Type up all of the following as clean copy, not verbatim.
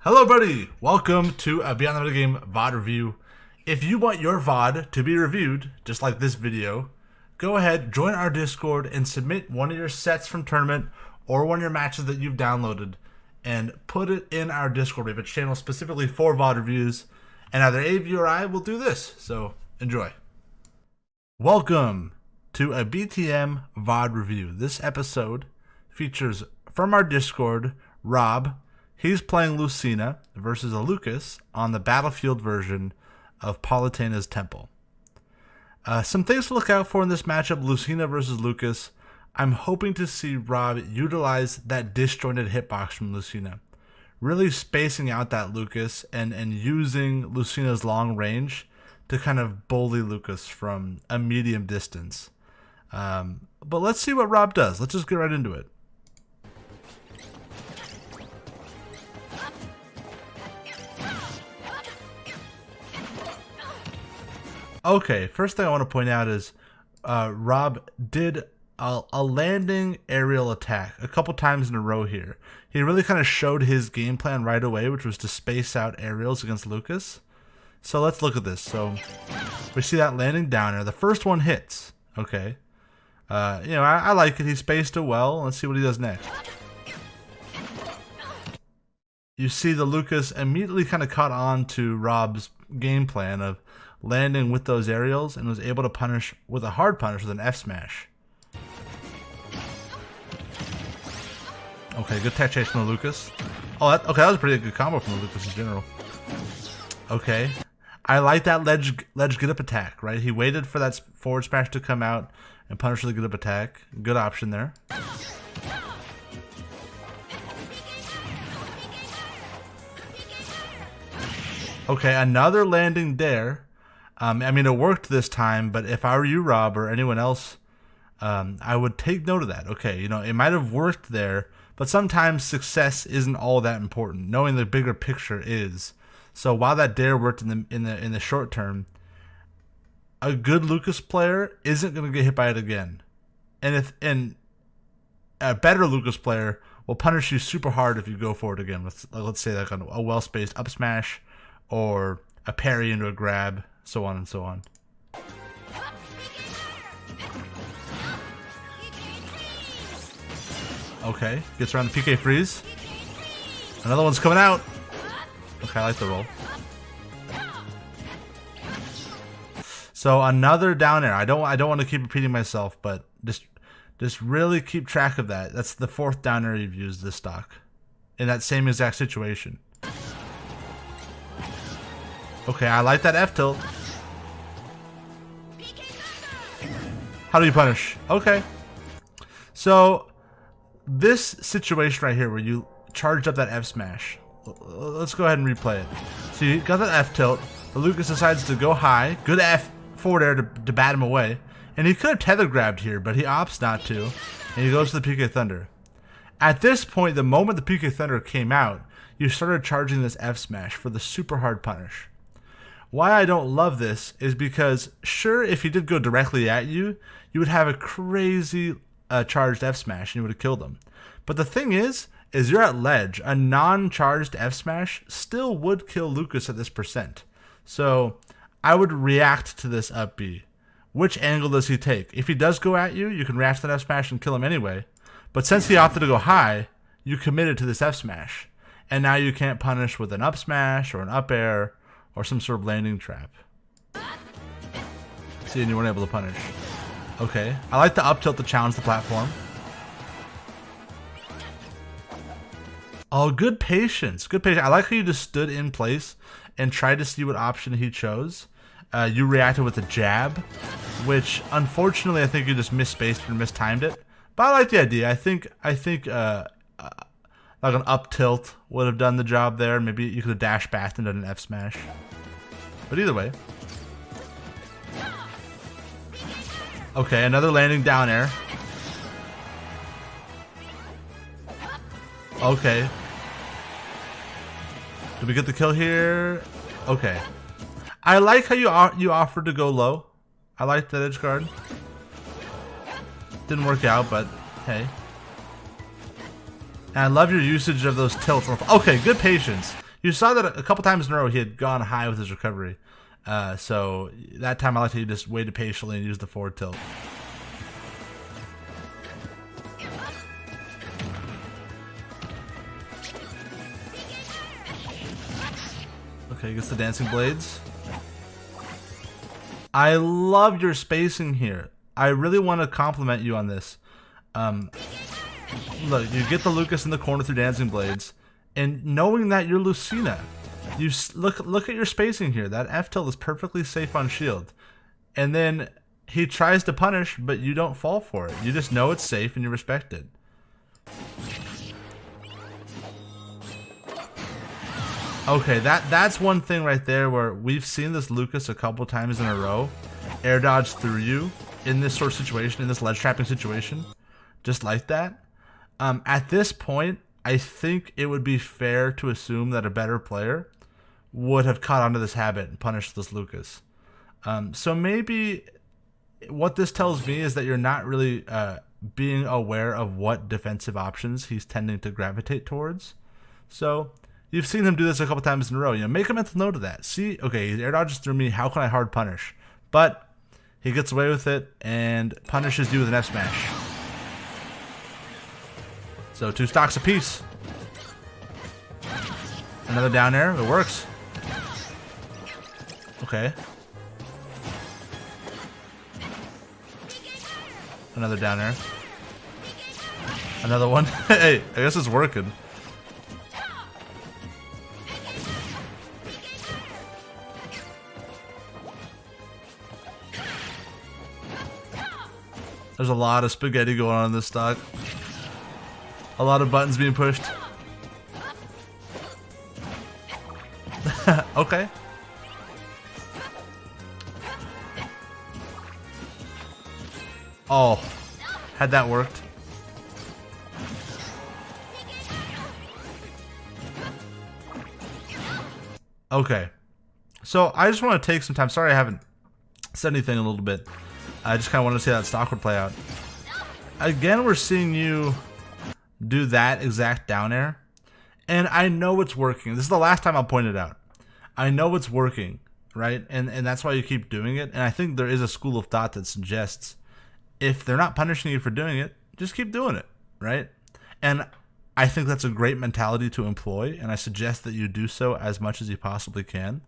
Hello buddy, welcome to a Beyond the Game VOD review. If you want your VOD to be reviewed, just like this video, go ahead, join our Discord and submit one of your sets from tournament or one of your matches that you've downloaded and put it in our Discord. We have a channel specifically for VOD reviews and either AV or I will do this, so enjoy. Welcome to a BTM VOD review. This episode features from our Discord, Rob. He's playing Lucina versus a Lucas on the Battlefield version of Palutena's Temple. Some things to look out for in this matchup, Lucina versus Lucas. I'm hoping to see Rob utilize that disjointed hitbox from Lucina, really spacing out that Lucas and using Lucina's long range to kind of bully Lucas from a medium distance. But let's see what Rob does. Let's just get right into it. Okay, first thing I want to point out is Rob did a landing aerial attack a couple times in a row here. He really kind of showed his game plan right away, which was to space out aerials against Lucas. So let's look at this. So we see that landing down there. The first one hits. Okay. I like it. He spaced it well. Let's see what he does next. You see the Lucas immediately kind of caught on to Rob's game plan of landing with those aerials and was able to punish with a hard punish with an F smash. Okay, good tech chase from the Lucas. Oh, that was a pretty good combo from the Lucas in general. Okay, I like that ledge get up attack, right? He waited for that forward smash to come out and punish with a get up attack. Good option there. Okay, another landing dare. I mean, it worked this time, but if I were you, Rob, or anyone else, I would take note of that. Okay, it might have worked there, but sometimes success isn't all that important. Knowing the bigger picture is. So while that dare worked in the short term, a good Lucas player isn't going to get hit by it again, and a better Lucas player will punish you super hard if you go for it again. Let's say like a well spaced up smash, or a parry into a grab. So on and so on. Okay, gets around the PK freeze. Another one's coming out. Okay, I like the roll. So another down air. I don't want to keep repeating myself, but just really keep track of that. That's the fourth down air you've used this stock in that same exact situation. Okay, I like that F tilt. How do you punish? Okay. So this situation right here where you charged up that F smash. Let's go ahead and replay it. So you got that F tilt. The Lucas decides to go high. Good F forward air to bat him away. And he could have tether grabbed here, but he opts not to. And he goes to the PK Thunder. At this point, the moment the PK Thunder came out, you started charging this F smash for the super hard punish. Why I don't love this is because, sure, if he did go directly at you, you would have a crazy charged F smash and you would have killed him. But the thing is you're at ledge. A non-charged F smash still would kill Lucas at this percent. So I would react to this up B. Which angle does he take? If he does go at you, you can react to that F smash and kill him anyway. But since he opted to go high, you committed to this F smash. And now you can't punish with an up smash or an up air or some sort of landing trap. See, and you weren't able to punish. Okay, I like the up tilt to challenge the platform. Oh, good patience. Good patience. I like how you just stood in place and tried to see what option he chose. You reacted with a jab, which unfortunately I think you just misspaced or mistimed it. But I like the idea. I think like an up tilt would have done the job there. Maybe you could have dashed back and done an F smash. But either way. Okay, another landing down air. Okay. Did we get the kill here? Okay. I like how you offered to go low. I like that edge guard. Didn't work out, but hey. And I love your usage of those tilts. Okay, good patience. You saw that a couple times in a row he had gone high with his recovery. So that time I like to just waited patiently and used the forward tilt. Okay, gets the dancing blades. I love your spacing here. I really want to compliment you on this. Look, you get the Lucas in the corner through dancing blades, and knowing that you're Lucina, you look at your spacing here. That F tilt is perfectly safe on shield, and then he tries to punish, but you don't fall for it. You just know it's safe and you respect it. Okay, that's one thing right there where we've seen this Lucas a couple times in a row air dodge through you in this sort of situation, in this ledge trapping situation, just like that. At this point, I think it would be fair to assume that a better player would have caught onto this habit and punished this Lucas. So maybe what this tells me is that you're not really being aware of what defensive options he's tending to gravitate towards. So you've seen him do this a couple times in a row. You know, make a mental note of that. See, okay, he air dodges through me. How can I hard punish? But he gets away with it and punishes you with an F smash. So 2 stocks apiece. Another down air. It works. Okay. Another down air. Another one. Hey, I guess it's working. There's a lot of spaghetti going on in this stock. A lot of buttons being pushed. Okay. Oh, had that worked. Okay. So I just want to take some time. Sorry I haven't said anything in a little bit. I just kind of wanted to see how that stock would play out. Again, we're seeing you do that exact down air. And I know it's working. This is the last time I'll point it out. I know it's working, right? And that's why you keep doing it. And I think there is a school of thought that suggests if they're not punishing you for doing it, just keep doing it, right? And I think that's a great mentality to employ. And I suggest that you do so as much as you possibly can.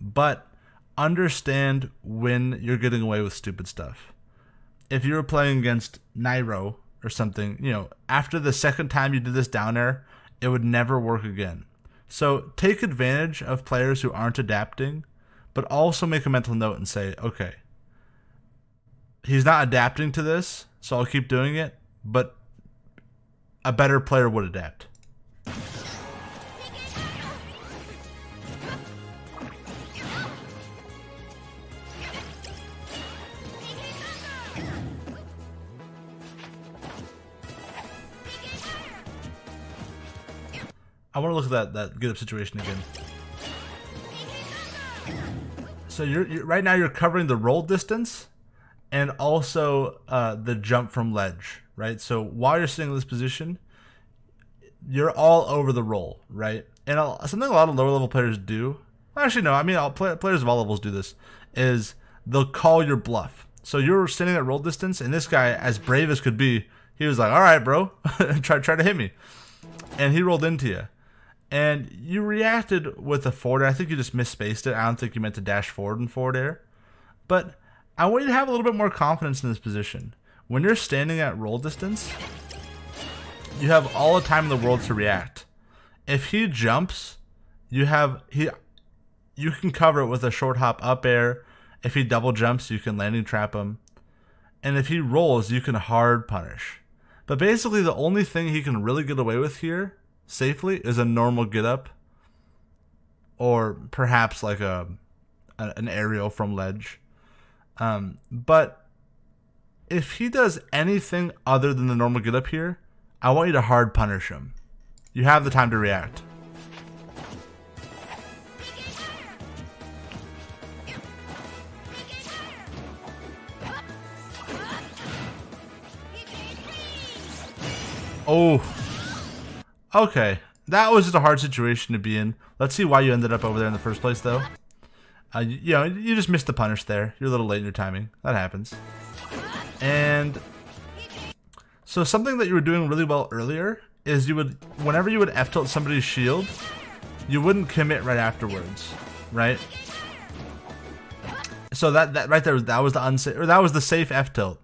But understand when you're getting away with stupid stuff. If you were playing against Nairo or something, you know, after the second time you did this down air, it would never work again. So take advantage of players who aren't adapting, but also make a mental note and say, okay, he's not adapting to this, so I'll keep doing it, but a better player would adapt. I want to look at that get up situation again. So you're right now you're covering the roll distance and also the jump from ledge, right? So while you're sitting in this position, you're all over the roll, right? And something a lot of lower level players do, actually no, I mean players of all levels do this, is they'll call your bluff. So you're sitting at roll distance, and this guy, as brave as could be, he was like, all right, bro, try to hit me. And he rolled into you. And you reacted with a forward air. I think you just misspaced it. I don't think you meant to dash forward in forward air. But I want you to have a little bit more confidence in this position. When you're standing at roll distance, you have all the time in the world to react. If he jumps, you can cover it with a short hop up air. If he double jumps, you can landing trap him. And if he rolls, you can hard punish. But basically the only thing he can really get away with here safely is a normal get up, or perhaps like an aerial from ledge. But if he does anything other than the normal get up here, I want you to hard punish him. You have the time to react. Oh. Okay, that was just a hard situation to be in. Let's see why you ended up over there in the first place, though. You know, you just missed the punish there. You're a little late in your timing. That happens. And so something that you were doing really well earlier is you would, whenever you would F-tilt somebody's shield, you wouldn't commit right afterwards, right? So that right there, that was the unsafe, or that was the safe F-tilt.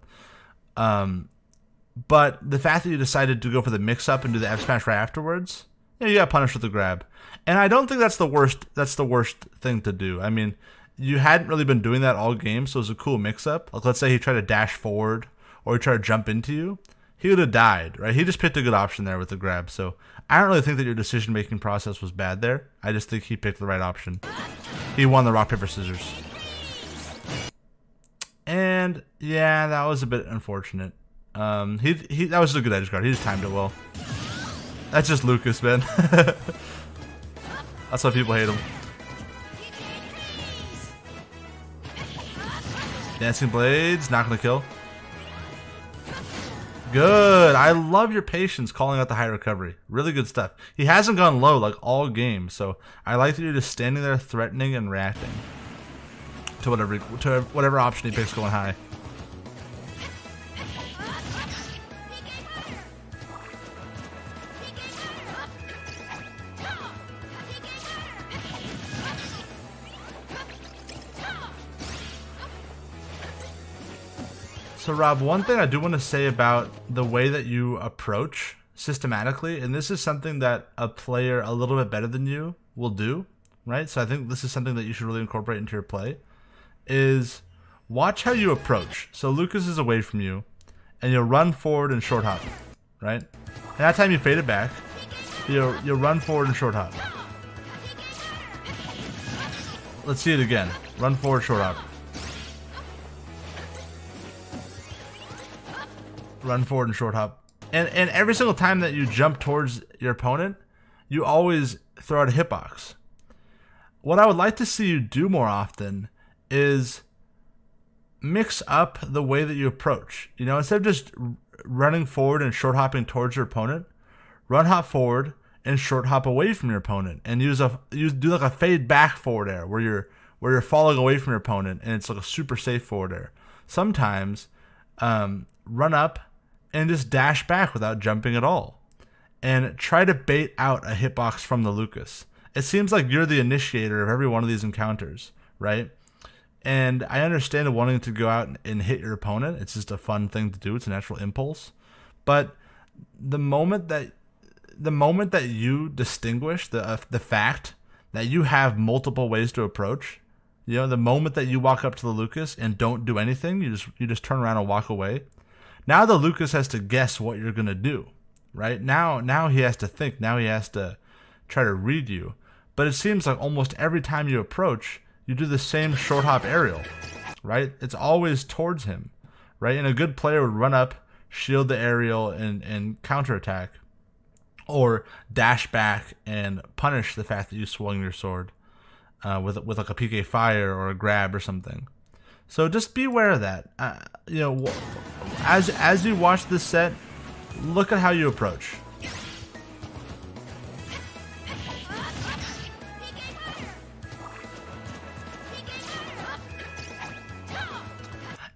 But the fact that you decided to go for the mix-up and do the F-smash right afterwards, yeah, you got punished with the grab. And I don't think that's the worst. That's the worst thing to do. I mean, you hadn't really been doing that all game, so it was a cool mix-up. Like, let's say he tried to dash forward or he tried to jump into you, he would have died, right? He just picked a good option there with the grab. So I don't really think that your decision-making process was bad there. I just think he picked the right option. He won the rock paper scissors. And yeah, that was a bit unfortunate. That was a good edge guard. He just timed it well. That's just Lucas, man. That's why people hate him. Dancing Blades, not gonna kill. Good. I love your patience calling out the high recovery. Really good stuff. He hasn't gone low like all game, so I like that you're just standing there threatening and reacting to whatever option he picks going high. So Rob, one thing I do want to say about the way that you approach systematically, and this is something that a player a little bit better than you will do, right? So I think this is something that you should really incorporate into your play, is watch how you approach. So Lucas is away from you, and you'll run forward and short hop, right? And that time you fade it back, you'll run forward and short hop. Let's see it again. Run forward, short hop. Run forward and short hop. And every single time that you jump towards your opponent, you always throw out a hitbox. What I would like to see you do more often is mix up the way that you approach. You know, instead of just running forward and short hopping towards your opponent, run hop forward and short hop away from your opponent, and do like a fade back forward air where you're falling away from your opponent, and it's like a super safe forward air. Sometimes run up and just dash back without jumping at all, and try to bait out a hitbox from the Lucas. It seems like you're the initiator of every one of these encounters, right? And I understand wanting to go out and hit your opponent. It's just a fun thing to do. It's a natural impulse. But the moment that you distinguish the fact that you have multiple ways to approach, you know, the moment that you walk up to the Lucas and don't do anything, you just turn around and walk away. Now the Lucas has to guess what you're gonna do, right? Now he has to think. Now he has to try to read you. But it seems like almost every time you approach, you do the same short hop aerial, right? It's always towards him, right? And a good player would run up, shield the aerial, and counterattack, or dash back and punish the fact that you swung your sword with like a PK fire or a grab or something. So just be aware of that. You know, as you watch this set, look at how you approach.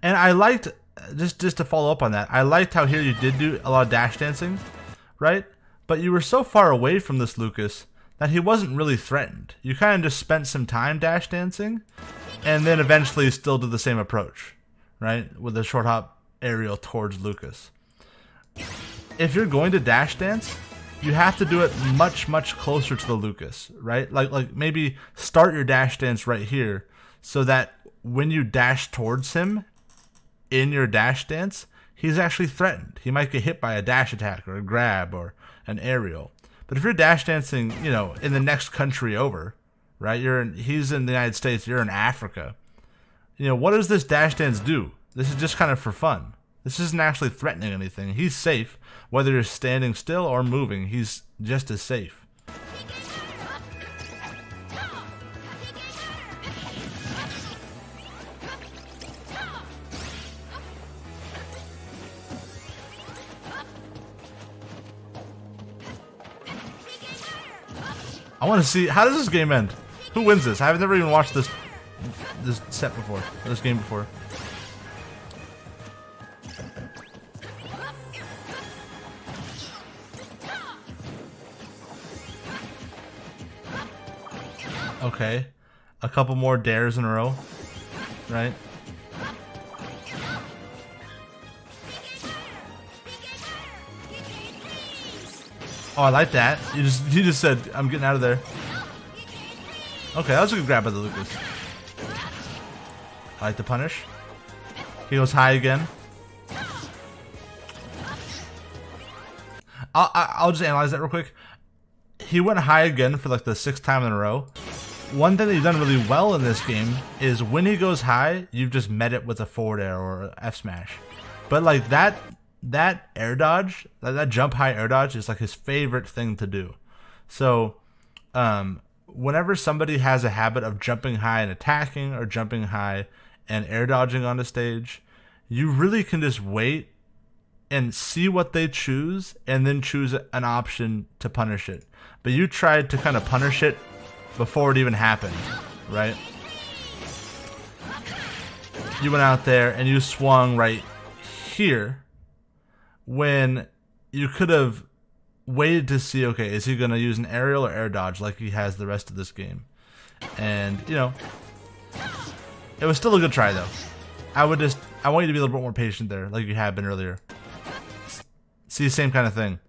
And I liked, just to follow up on that, I liked how here you did do a lot of dash dancing, right? But you were so far away from this Lucas that he wasn't really threatened. You kind of just spent some time dash dancing, and then eventually still did the same approach, right? With a short hop aerial towards Lucas. If you're going to dash dance, you have to do it much, much closer to the Lucas, right? Like maybe start your dash dance right here so that when you dash towards him in your dash dance, he's actually threatened. He might get hit by a dash attack or a grab or an aerial. But if you're dash dancing, you know, in the next country over, right? He's in the United States, you're in Africa. You know, what does this dash dance do? This is just kind of for fun. This isn't actually threatening anything. He's safe, whether you're standing still or moving. He's just as safe. I want to see, how does this game end? Who wins this? I've never even watched this set before, this game before. Okay, a couple more dares in a row, right? Oh, I like that. You just said, I'm getting out of there. Okay, that was a good grab by the Lucas. I like the punish. He goes high again. I'll just analyze that real quick. He went high again for like the 6th time in a row. One thing that he's done really well in this game is when he goes high, you've just met it with a forward air or F smash. But like that air dodge, that jump high air dodge is like his favorite thing to do. So whenever somebody has a habit of jumping high and attacking, or jumping high and air dodging on the stage, you really can just wait and see what they choose and then choose an option to punish it. But you tried to kind of punish it before it even happened, right? You went out there and you swung right here when you could have waited to see, okay, is he going to use an aerial or air dodge like he has the rest of this game? And, you know, it was still a good try, though. I want you to be a little bit more patient there, like you have been earlier. See, same kind of thing.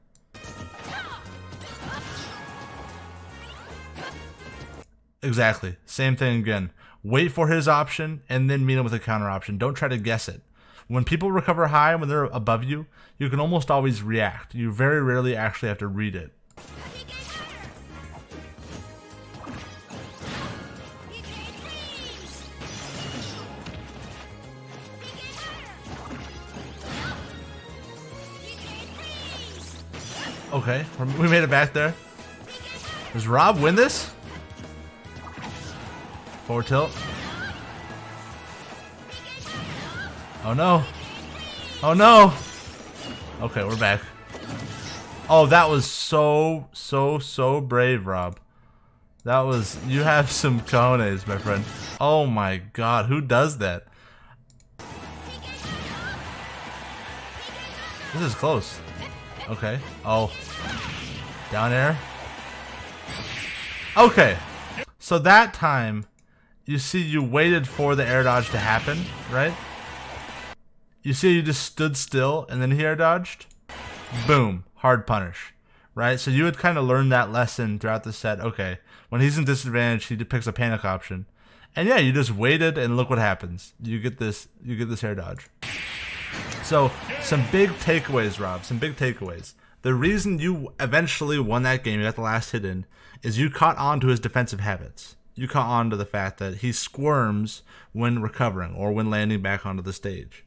Exactly. Same thing again. Wait for his option and then meet him with a counter option. Don't try to guess it. When people recover high, when they're above you, you can almost always react. You very rarely actually have to read it. Okay, we made it back there. Does Rob win this? Forward tilt. Oh no. Oh no. Okay, we're back. Oh, that was so brave, Rob. That was, you have some cojones, my friend. Oh my god, who does that? This is close. Okay. Oh. Down air. Okay. So that time, you see you waited for the air dodge to happen, right? You see you just stood still and then he air dodged? Boom. Hard punish. Right? So you would kind of learn that lesson throughout the set. Okay. When he's in disadvantage, he picks a panic option. And yeah, you just waited and look what happens. You get this air dodge. So, some big takeaways, Rob. Some big takeaways. The reason you eventually won that game, you got the last hit in, is you caught on to his defensive habits. You caught on to the fact that he squirms when recovering or when landing back onto the stage.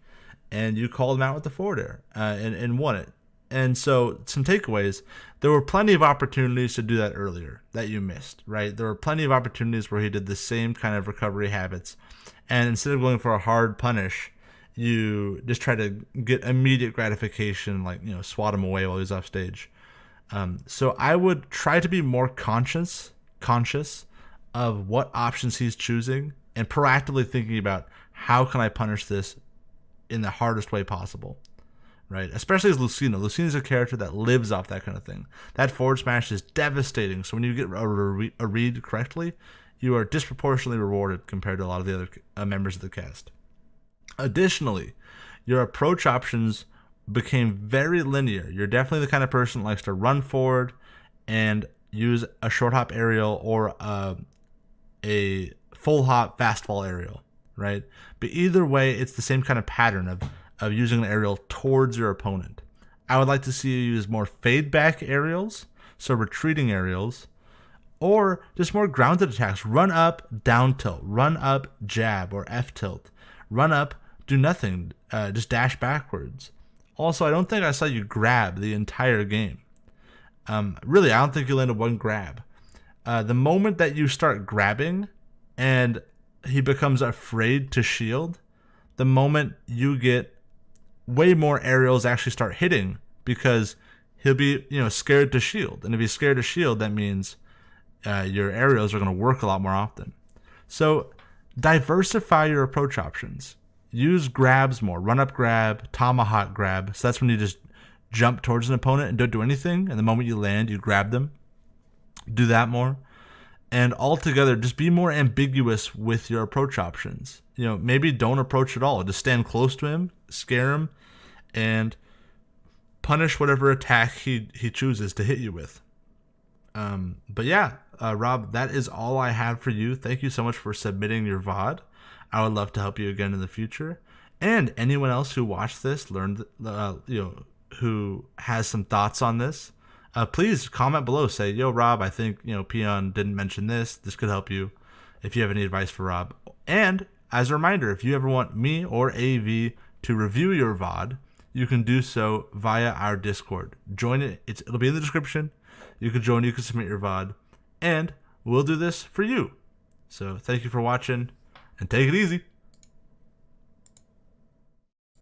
And you called him out with the forward air and won it. And so, some takeaways. There were plenty of opportunities to do that earlier that you missed, right? There were plenty of opportunities where he did the same kind of recovery habits. And instead of going for a hard punish, you just try to get immediate gratification, like, you know, swat him away while he's off stage. So I would try to be more conscious of what options he's choosing and proactively thinking about how can I punish this in the hardest way possible, right? Especially as Lucina. Lucina is a character that lives off that kind of thing. That forward smash is devastating. So when you get a read correctly, you are disproportionately rewarded compared to a lot of the other members of the cast. Additionally, your approach options became very linear. You're definitely the kind of person that likes to run forward and use a short hop aerial or a full hop fast fall aerial, right? But either way, it's the same kind of pattern of using an aerial towards your opponent. I would like to see you use more fade back aerials, so retreating aerials, or just more grounded attacks. Run up, down tilt, run up, jab, or F tilt. Run up, do nothing, just dash backwards. Also, I don't think I saw you grab the entire game. Really, I don't think you landed one grab. The moment that you start grabbing and he becomes afraid to shield, the moment you get way more aerials actually start hitting because he'll be, you know, scared to shield. And if he's scared to shield, that means your aerials are going to work a lot more often. So diversify your approach options. Use grabs more. Run up grab, tomahawk grab. So that's when you just jump towards an opponent and don't do anything. And the moment you land, you grab them. Do that more. And altogether, just be more ambiguous with your approach options. You know, maybe don't approach at all. Just stand close to him, scare him, and punish whatever attack he chooses to hit you with. But yeah, Rob, that is all I have for you. Thank you so much for submitting your VOD. I would love to help you again in the future. And anyone else who watched this, learned, who has some thoughts on this, please comment below. Say, yo, Rob, I think, Peon didn't mention this. This could help you if you have any advice for Rob. And as a reminder, if you ever want me or AV to review your VOD, you can do so via our Discord. Join it. It'll be in the description. You can join, you can submit your VOD, and we'll do this for you. So thank you for watching, and take it easy.